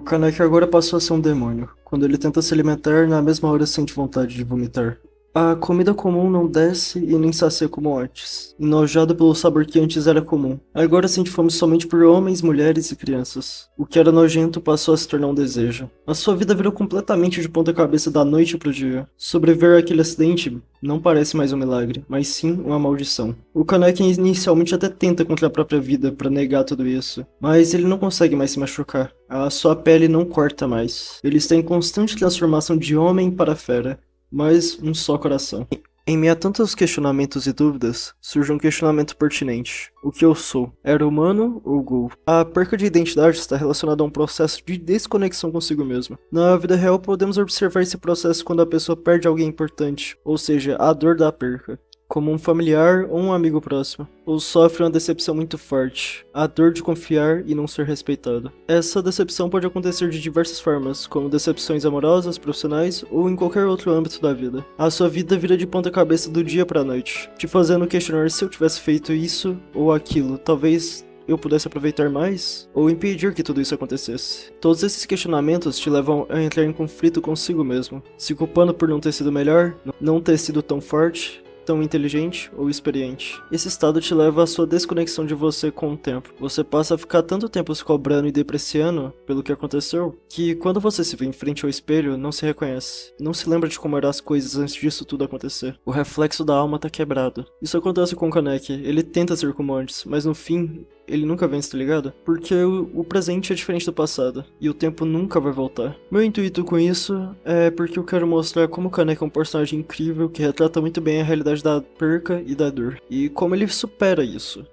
O Kaneki agora passou a ser um demônio. Quando ele tenta se alimentar, na mesma hora sente vontade de vomitar. A comida comum não desce e nem sacia como antes, enojado pelo sabor que antes era comum. Agora sente fome somente por homens, mulheres e crianças. O que era nojento passou a se tornar um desejo. A sua vida virou completamente de ponta cabeça da noite pro dia. Sobreviver àquele acidente não parece mais um milagre, mas sim uma maldição. O Kaneki inicialmente até tenta contra a própria vida para negar tudo isso, mas ele não consegue mais se machucar. A sua pele não corta mais. Ele está em constante transformação de homem para fera. Mas um só coração. Em meio a tantos questionamentos e dúvidas, surge um questionamento pertinente. O que eu sou? Era humano ou ghoul? A perca de identidade está relacionada a um processo de desconexão consigo mesmo. Na vida real, podemos observar esse processo quando a pessoa perde alguém importante, ou seja, a dor da perca, como um familiar ou um amigo próximo, ou sofre uma decepção muito forte, a dor de confiar e não ser respeitado. Essa decepção pode acontecer de diversas formas, como decepções amorosas, profissionais ou em qualquer outro âmbito da vida. A sua vida vira de ponta cabeça do dia pra noite, te fazendo questionar se eu tivesse feito isso ou aquilo, talvez eu pudesse aproveitar mais, ou impedir que tudo isso acontecesse. Todos esses questionamentos te levam a entrar em conflito consigo mesmo, se culpando por não ter sido melhor, não ter sido tão forte, tão inteligente ou experiente. Esse estado te leva à sua desconexão de você com o tempo. Você passa a ficar tanto tempo se cobrando e depreciando pelo que aconteceu, que quando você se vê em frente ao espelho, não se reconhece. Não se lembra de como eram as coisas antes disso tudo acontecer. O reflexo da alma tá quebrado. Isso acontece com o Kaneki. Ele tenta ser como antes, mas no fim, ele nunca vence, tá ligado? Porque o presente é diferente do passado, e o tempo nunca vai voltar. Meu intuito com isso é porque eu quero mostrar como o Kaneki é um personagem incrível que retrata muito bem a realidade da perca e da dor, e como ele supera isso.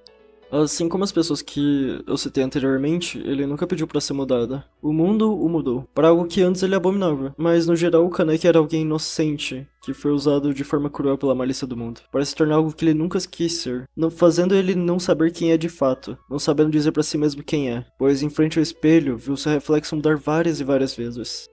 Assim como as pessoas que eu citei anteriormente, ele nunca pediu pra ser mudado. O mundo o mudou, para algo que antes ele abominava. Mas no geral o Kaneki era alguém inocente, que foi usado de forma cruel pela malícia do mundo, para se tornar algo que ele nunca quis ser, fazendo ele não saber quem é de fato, não sabendo dizer pra si mesmo quem é, pois em frente ao espelho viu seu reflexo mudar várias e várias vezes.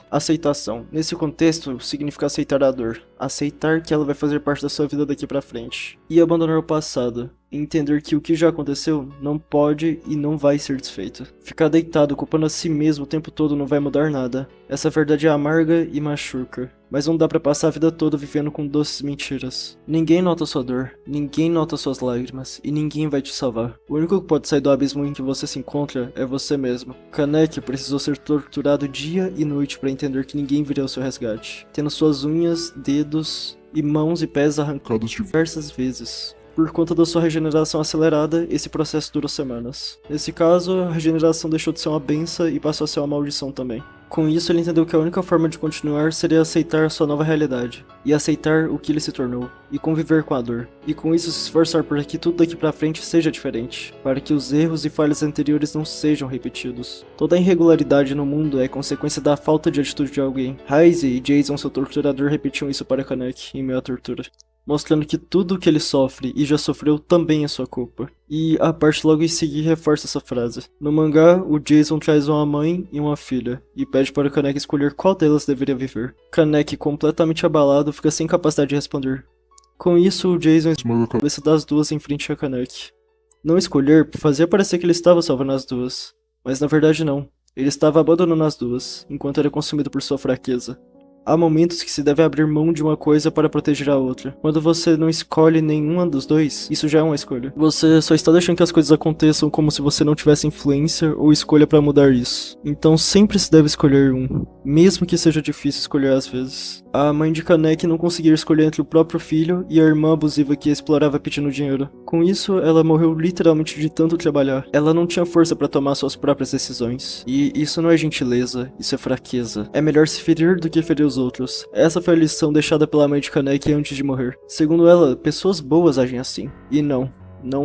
Aceitação. Nesse contexto, significa aceitar a dor. Aceitar que ela vai fazer parte da sua vida daqui pra frente. E abandonar o passado. Entender que o que já aconteceu não pode e não vai ser desfeito. Ficar deitado culpando a si mesmo o tempo todo não vai mudar nada. Essa verdade é amarga e machuca. Mas não dá pra passar a vida toda vivendo com doces mentiras. Ninguém nota sua dor, ninguém nota suas lágrimas, e ninguém vai te salvar. O único que pode sair do abismo em que você se encontra é você mesmo. Kaneki precisou ser torturado dia e noite pra entender que ninguém viria ao seu resgate, tendo suas unhas, dedos e mãos e pés arrancados diversas vezes. Por conta da sua regeneração acelerada, esse processo durou semanas. Nesse caso, a regeneração deixou de ser uma benção e passou a ser uma maldição também. Com isso, ele entendeu que a única forma de continuar seria aceitar sua nova realidade, e aceitar o que ele se tornou, e conviver com a dor, e com isso se esforçar para que tudo daqui pra frente seja diferente, para que os erros e falhas anteriores não sejam repetidos. Toda irregularidade no mundo é consequência da falta de atitude de alguém. Heise e Jason, seu torturador, repetiam isso para Kaneki em meio à tortura, mostrando que tudo o que ele sofre e já sofreu também é sua culpa. E a parte logo em seguida reforça essa frase. No mangá, o Jason traz uma mãe e uma filha, e pede para o Kaneki escolher qual delas deveria viver. Kaneki, completamente abalado, fica sem capacidade de responder. Com isso, o Jason esmaga a cabeça das duas em frente a Kaneki. Não escolher fazia parecer que ele estava salvando as duas, mas na verdade não. Ele estava abandonando as duas, enquanto era consumido por sua fraqueza. Há momentos que se deve abrir mão de uma coisa para proteger a outra. Quando você não escolhe nenhuma dos dois, isso já é uma escolha. Você só está deixando que as coisas aconteçam como se você não tivesse influência ou escolha para mudar isso. Então sempre se deve escolher um, mesmo que seja difícil escolher às vezes. A mãe de Kaneki não conseguia escolher entre o próprio filho e a irmã abusiva que a explorava pedindo dinheiro. Com isso, ela morreu literalmente de tanto trabalhar. Ela não tinha força para tomar suas próprias decisões. E isso não é gentileza, isso é fraqueza. É melhor se ferir do que ferir os outros. Essa foi a lição deixada pela mãe de Kaneki antes de morrer. Segundo ela, pessoas boas agem assim. E não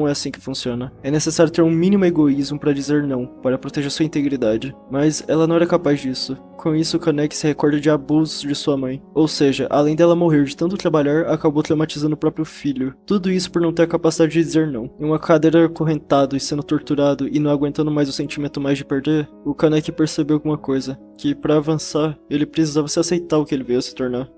é assim que funciona. É necessário ter um mínimo egoísmo para dizer não, para proteger sua integridade. Mas ela não era capaz disso. Com isso, Kaneki se recorda de abusos de sua mãe. Ou seja, além dela morrer de tanto trabalhar, acabou traumatizando o próprio filho. Tudo isso por não ter a capacidade de dizer não. Em uma cadeira acorrentado e sendo torturado e não aguentando mais o sentimento mais de perder, o Kaneki percebeu alguma coisa. Que para avançar, ele precisava se aceitar o que ele veio a se tornar.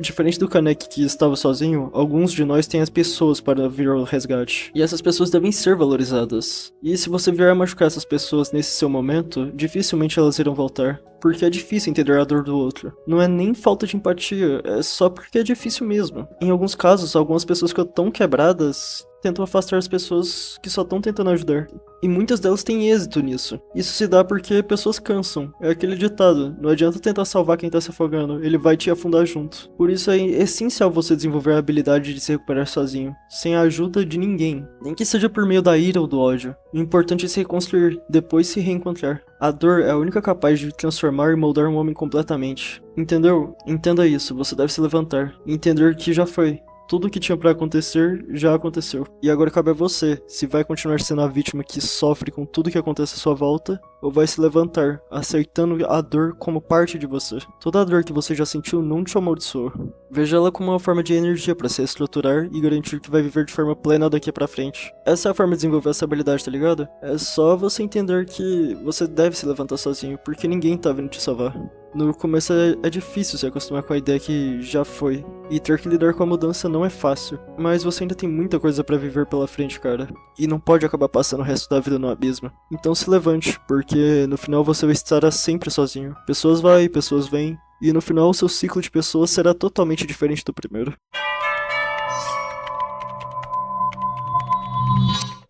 Diferente do Kaneki que estava sozinho, alguns de nós têm as pessoas para vir ao resgate. E essas pessoas devem ser valorizadas. E se você vier a machucar essas pessoas nesse seu momento, dificilmente elas irão voltar. Porque é difícil entender a dor do outro. Não é nem falta de empatia, é só porque é difícil mesmo. Em alguns casos, algumas pessoas ficam tão quebradas tentam afastar as pessoas que só estão tentando ajudar. E muitas delas têm êxito nisso. Isso se dá porque pessoas cansam. É aquele ditado, não adianta tentar salvar quem tá se afogando, ele vai te afundar junto. Por isso é essencial você desenvolver a habilidade de se recuperar sozinho, sem a ajuda de ninguém. Nem que seja por meio da ira ou do ódio. O importante é se reconstruir, depois se reencontrar. A dor é a única capaz de transformar e moldar um homem completamente. Entendeu? Entenda isso, você deve se levantar. E entender que já foi. Tudo o que tinha pra acontecer, já aconteceu. E agora cabe a você, se vai continuar sendo a vítima que sofre com tudo que acontece à sua volta, ou vai se levantar, aceitando a dor como parte de você. Toda a dor que você já sentiu não te amaldiçoou. Veja ela como uma forma de energia pra se estruturar e garantir que vai viver de forma plena daqui pra frente. Essa é a forma de desenvolver essa habilidade, tá ligado? É só você entender que você deve se levantar sozinho, porque ninguém tá vindo te salvar. No começo é difícil se acostumar com a ideia que já foi, e ter que lidar com a mudança não é fácil, mas você ainda tem muita coisa pra viver pela frente, cara, e não pode acabar passando o resto da vida no abismo. Então se levante, porque no final você vai estar sempre sozinho. Pessoas vai, pessoas vêm, e no final o seu ciclo de pessoas será totalmente diferente do primeiro.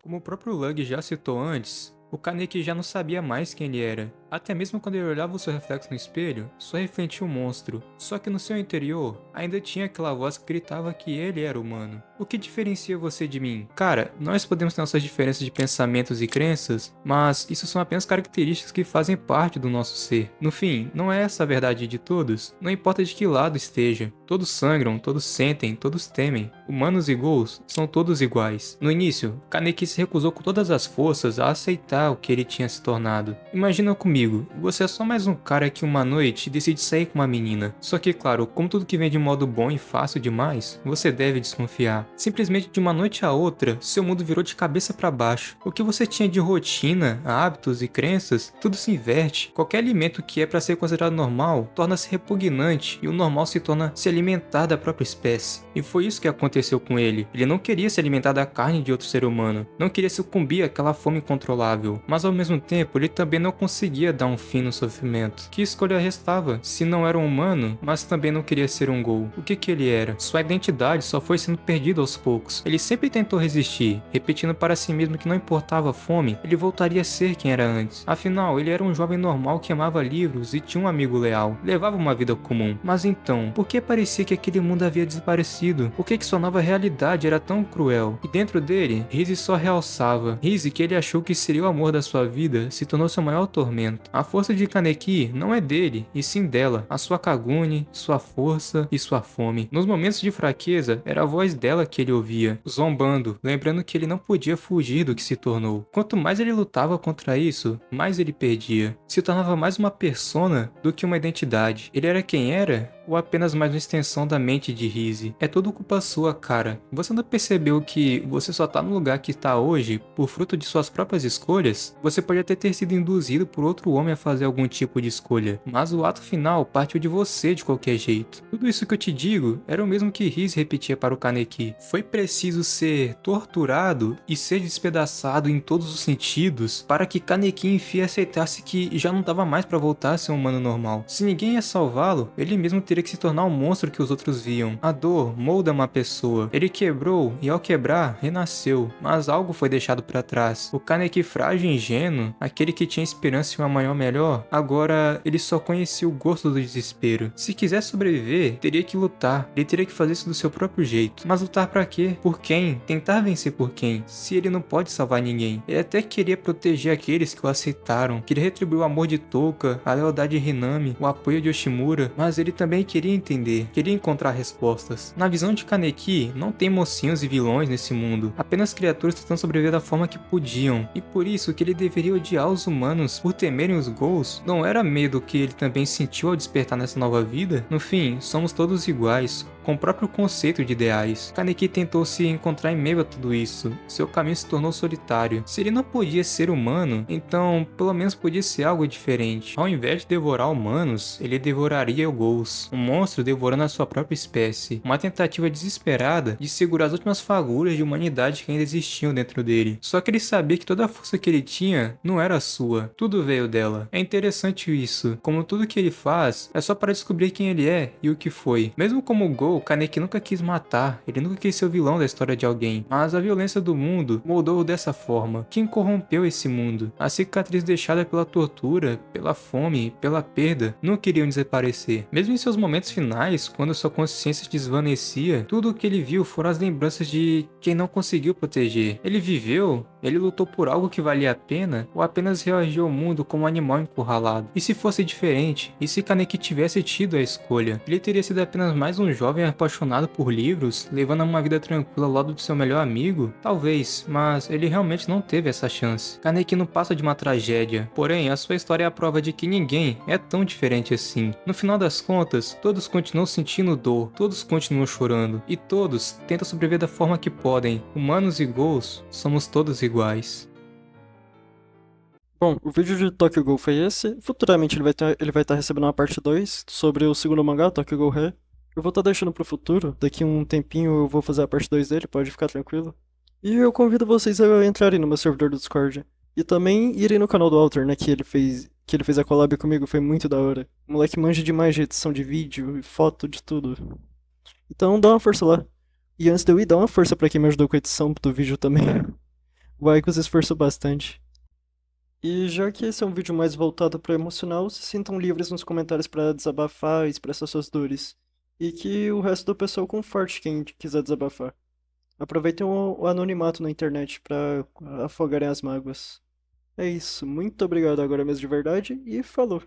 Como o próprio Lug já citou antes, o Kaneki já não sabia mais quem ele era. Até mesmo quando ele olhava o seu reflexo no espelho, só refletia um monstro. Só que no seu interior, ainda tinha aquela voz que gritava que ele era humano. O que diferencia você de mim? Cara, nós podemos ter nossas diferenças de pensamentos e crenças, mas isso são apenas características que fazem parte do nosso ser. No fim, não é essa a verdade de todos, não importa de que lado esteja. Todos sangram, todos sentem, todos temem. Humanos e ghouls são todos iguais. No início, Kaneki se recusou com todas as forças a aceitar o que ele tinha se tornado. Imagina comigo, você é só mais um cara que uma noite decide sair com uma menina. Só que claro, como tudo que vem de modo bom e fácil demais, você deve desconfiar. Simplesmente de uma noite a outra, seu mundo virou de cabeça para baixo. O que você tinha de rotina, hábitos e crenças, tudo se inverte. Qualquer alimento que é para ser considerado normal torna-se repugnante e o normal se torna se alimentar da própria espécie. E foi isso que aconteceu com ele. Ele não queria se alimentar da carne de outro ser humano, não queria sucumbir àquela fome incontrolável, mas ao mesmo tempo ele também não conseguia dar um fim no sofrimento. Que escolha restava? Se não era um humano, mas também não queria ser um ghoul. O que ele era? Sua identidade só foi sendo perdida aos poucos. Ele sempre tentou resistir, repetindo para si mesmo que não importava a fome, ele voltaria a ser quem era antes. Afinal, ele era um jovem normal que amava livros e tinha um amigo leal. Levava uma vida comum. Mas então, por que parecia que aquele mundo havia desaparecido? Por que sua nova realidade era tão cruel? E dentro dele, Rise só realçava. Rise, que ele achou que seria o amor da sua vida, se tornou seu maior tormento. A força de Kaneki não é dele, e sim dela. A sua Kagune, sua força e sua fome. Nos momentos de fraqueza, era a voz dela que ele ouvia, zombando, lembrando que ele não podia fugir do que se tornou. Quanto mais ele lutava contra isso, mais ele perdia. Se tornava mais uma persona do que uma identidade. Ele era quem era, ou apenas mais uma extensão da mente de Rise? É tudo culpa sua, cara. Você não percebeu que você só tá no lugar que está hoje por fruto de suas próprias escolhas? Você pode até ter sido induzido por outro homem a fazer algum tipo de escolha, mas o ato final partiu de você de qualquer jeito. Tudo isso que eu te digo era o mesmo que Rise repetia para o Kaneki. Foi preciso ser torturado e ser despedaçado em todos os sentidos para que Kaneki enfim aceitasse que já não dava mais para voltar a ser um humano normal. Se ninguém ia salvá-lo, ele mesmo teria que se tornar o monstro que os outros viam. A dor molda uma pessoa. Ele quebrou e ao quebrar, renasceu, mas algo foi deixado para trás. O Kaneki frágil e ingênuo, aquele que tinha esperança em um amanhã melhor, agora ele só conhecia o gosto do desespero. Se quiser sobreviver, teria que lutar. Ele teria que fazer isso do seu próprio jeito. Mas lutar pra quê? Por quem? Tentar vencer por quem? Se ele não pode salvar ninguém. Ele até queria proteger aqueles que o aceitaram. Queria retribuir o amor de Touka, a lealdade de Hinami, o apoio de Yoshimura, mas ele também queria entender, queria encontrar respostas. Na visão de Kaneki, não tem mocinhos e vilões nesse mundo, apenas criaturas tentando sobreviver da forma que podiam, e por isso que ele deveria odiar os humanos por temerem os ghouls. Não era medo que ele também sentiu ao despertar nessa nova vida? No fim, somos todos iguais, com o próprio conceito de ideais. Kaneki tentou se encontrar em meio a tudo isso. Seu caminho se tornou solitário. Se ele não podia ser humano, então pelo menos podia ser algo diferente. Ao invés de devorar humanos, ele devoraria o Ghost, um monstro devorando a sua própria espécie. Uma tentativa desesperada de segurar as últimas fagulhas de humanidade que ainda existiam dentro dele. Só que ele sabia que toda a força que ele tinha não era sua, tudo veio dela. É interessante isso, como tudo que ele faz é só para descobrir quem ele é e o que foi. Mesmo como o Go, Kaneki nunca quis matar, ele nunca quis ser o vilão da história de alguém, mas a violência do mundo moldou-o dessa forma. Quem corrompeu esse mundo? A cicatriz deixada pela tortura, pela fome, pela perda, não queriam desaparecer. Mesmo em seus momentos finais, quando sua consciência se desvanecia, tudo o que ele viu foram as lembranças de quem não conseguiu proteger. Ele viveu? Ele lutou por algo que valia a pena? Ou apenas reagiu ao mundo como um animal encurralado? E se fosse diferente? E se Kaneki tivesse tido a escolha? Ele teria sido apenas mais um jovem apaixonado por livros, levando uma vida tranquila ao lado do seu melhor amigo? Talvez, mas ele realmente não teve essa chance. Kaneki não passa de uma tragédia, porém a sua história é a prova de que ninguém é tão diferente assim. No final das contas, todos continuam sentindo dor, todos continuam chorando, e todos tentam sobreviver da forma que podem. Humanos e Ghouls, somos todos iguais. Bom, o vídeo de Tokyo Ghoul foi esse. Futuramente ele vai estar recebendo uma parte 2 sobre o segundo mangá, Tokyo Ghoul Re. Eu vou estar deixando pro futuro. Daqui um tempinho eu vou fazer a parte 2 dele, pode ficar tranquilo. E eu convido vocês a entrarem no meu servidor do Discord. E também irem no canal do Walter, né, que ele fez a collab comigo, foi muito da hora. O moleque manja demais de edição de vídeo e foto, de tudo. Então dá uma força lá. E antes de eu ir, dá uma força pra quem me ajudou com a edição do vídeo também. O Aiko se esforçou bastante. E já que esse é um vídeo mais voltado para emocional, se sintam livres nos comentários para desabafar e expressar suas dores. E que o resto do pessoal conforte quem quiser desabafar. Aproveitem o anonimato na internet para afogarem as mágoas. É isso, muito obrigado agora mesmo de verdade e falou!